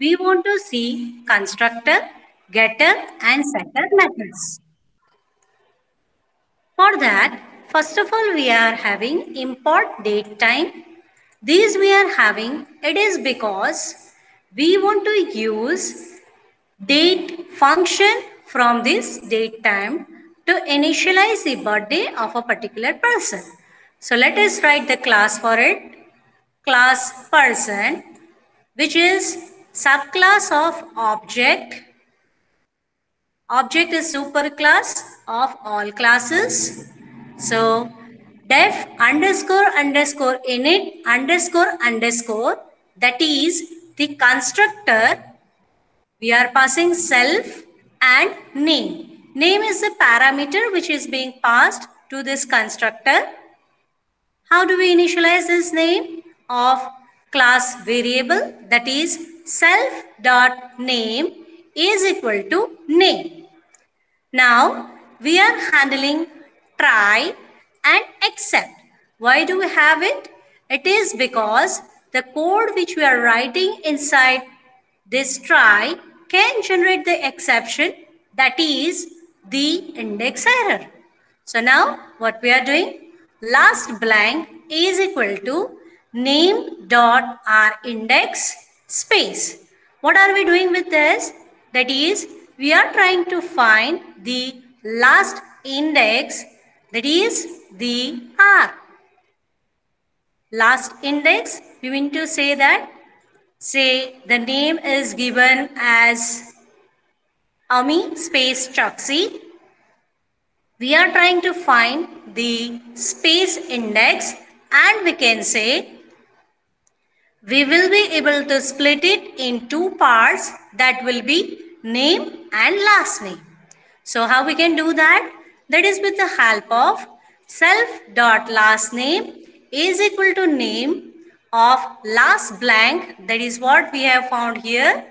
we want to see constructor, getter and setter methods. For that, first of all, we are having import date time. These we are having, it is because we want to use date function from this date time to initialize the birthday of a particular person. So let us write the class for it. Class person, which is subclass of object. Object is superclass of all classes. So def underscore underscore init underscore underscore, that is the constructor. We are passing self and name. Name is the parameter which is being passed to this constructor. How do we initialize this name of class variable? That is self dot name is equal to name. Now we are handling try and except. Why do we have it? It is because the code which we are writing inside this try can generate the exception, that is the index error. So now what we are doing? Last blank is equal to name dot our index space. What are we doing with this? That is, we are trying to find the last index, that is the R. Last index, we mean to say that, say the name is given as Ami space Choksi. We are trying to find the space index and we can say we will be able to split it in two parts, that will be name and last name. So how we can do that? That is with the help of self dot last name is equal to name of last blank, that is what we have found here,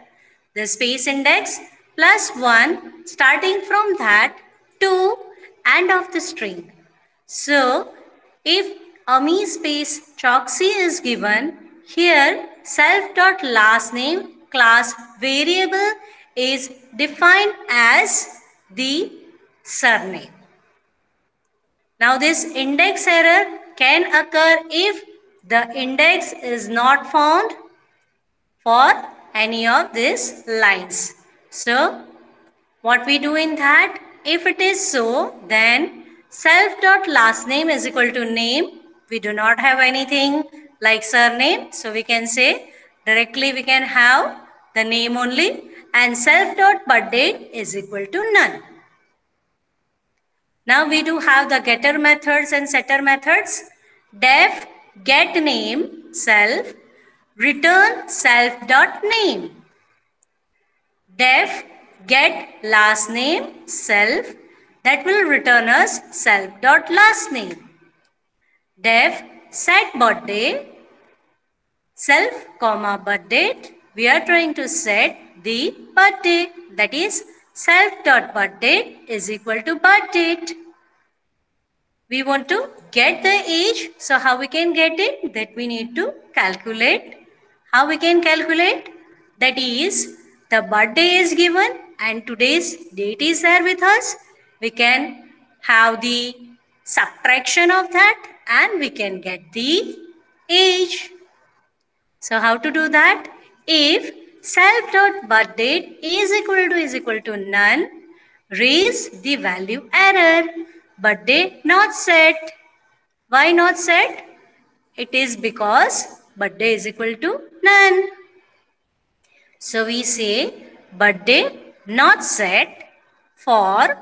the space index plus 1, starting from that to end of the string. So if Ami space Choksi is given, here self dot last name class variable is defined as the surname. Now this index error can occur if the index is not found for any of these lines. So what we do in that? If it is so, then self dot last name is equal to name. We do not have anything like surname. So we can say directly we can have the name only, and self dot birth date is equal to none. Now we do have the getter methods and setter methods. Def get name self, return self dot name. Def get last name self, that will return us self dot last name. Def set birthday self comma birth date, we are trying to set the birth date, that is self dot birth date is equal to birth date. We want to get the age, so how we can get it? That we need to calculate. How we can calculate? That is, the birthday is given and today's date is there with us. We can have the subtraction of that and we can get the age. So how to do that? If self dot birth date is equal to none, raise the value error. Birthday not set. Why not set? It is because birthday is equal to none. So we say birthday not set for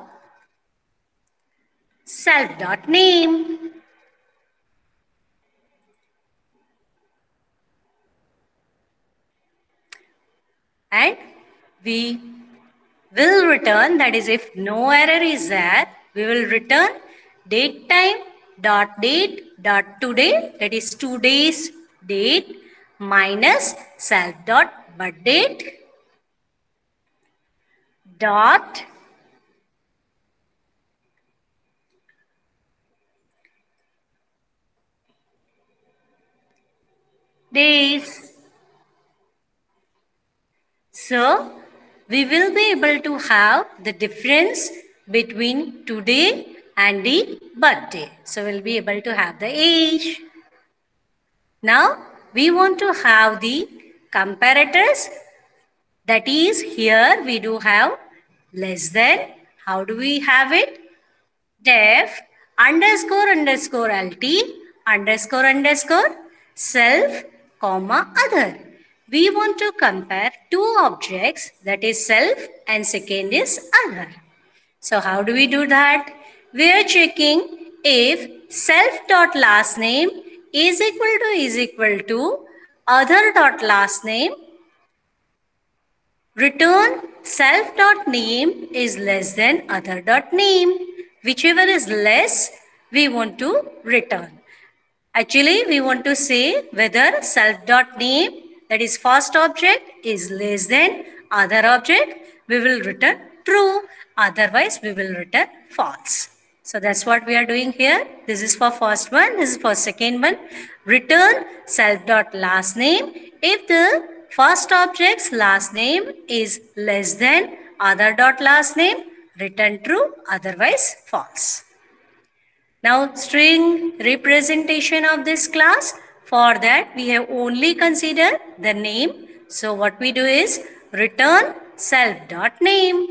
self dot name. And we will return, that is if no error is there, we will return date time dot date dot today, that is today's date minus self dot birth date dot days. So we will be able to have the difference between today and the birthday. So we'll be able to have the age. Now we want to have the comparators. That is, here we do have less than. How do we have it? Def underscore underscore lt underscore underscore self comma other. We want to compare two objects, that is self and second is other. So how do we do that? We are checking if self dot last name is equal to other dot last name. Return self dot name is less than other dot name. Whichever is less, we want to return. Actually, we want to say whether self dot name, that is first object, is less than other object. We will return true. Otherwise, we will return false. So that's what we are doing here. This is for first one. This is for second one. Return self dot last name if the first object's last name is less than other dot last name. Return true. Otherwise false. Now string representation of this class. For that we have only considered the name. So what we do is return self dot name.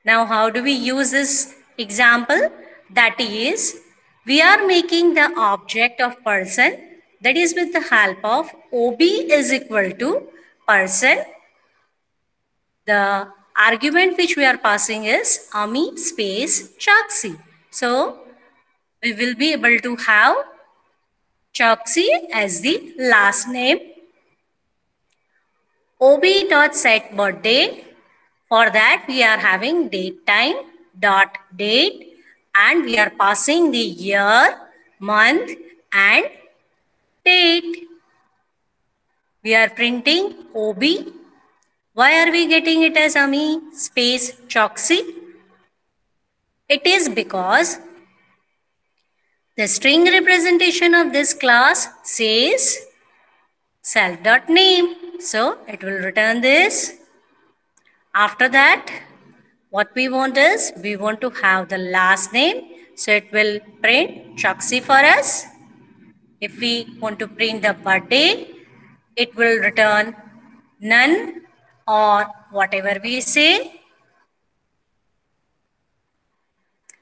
Now how do we use this example? That is, we are making the object of person, that is with the help of OB is equal to person. The argument which we are passing is Ami space Choksi. So we will be able to have Choksi as the last name. OB dot set birthday. For that we are having date time dot date and we are passing the year, month and date. We are printing OB. Why are we getting it as Ami space Choksi? It is because the string representation of this class says self dot name. So it will return this. After that, what we want is, we want to have the last name. So it will print Choksi for us. If we want to print the birthday, it will return none or whatever we say.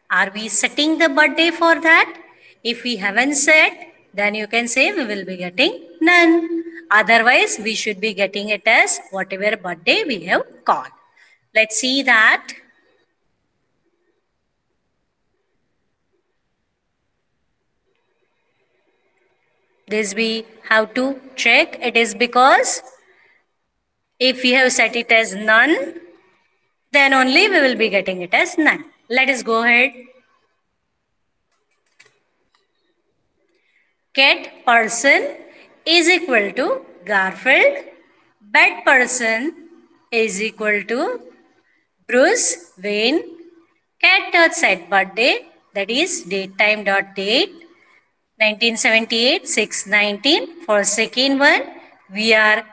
Are we setting the birthday for that? If we haven't set, then you can say we will be getting none. Otherwise, we should be getting it as whatever birthday we have called. Let's see that. This we have to check. It is because if we have set it as none, then only we will be getting it as none. Let us go ahead. Cat person is equal to Garfield. Bed person is equal to Bruce Wayne. Cat dot set birthday, that is date time dot date 1978 6/19. For second one, we are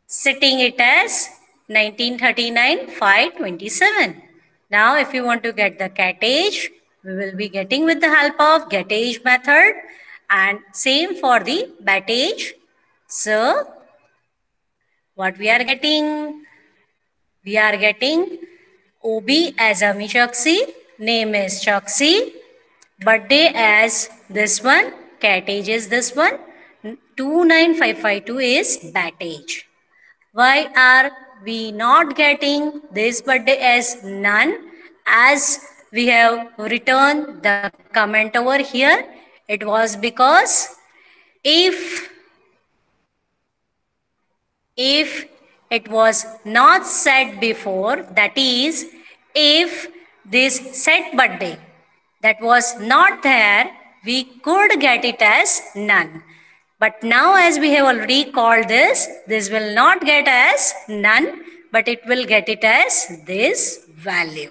setting it as 1939 5/27. Now if you want to get the cat age, we will be getting with the help of get age method and same for the bat age. So what we are getting? We are getting OB as Ami Choksi, name is Choksi, birthday as this one, cat age is this one, 29552 is bat age. Why are we not getting this birthday as none? As we have returned the comment over here, it was because if it was not set before, that is, if this set birthday that was not there, we could get it as none. But now as we have already called this will not get as none, but it will get it as this value.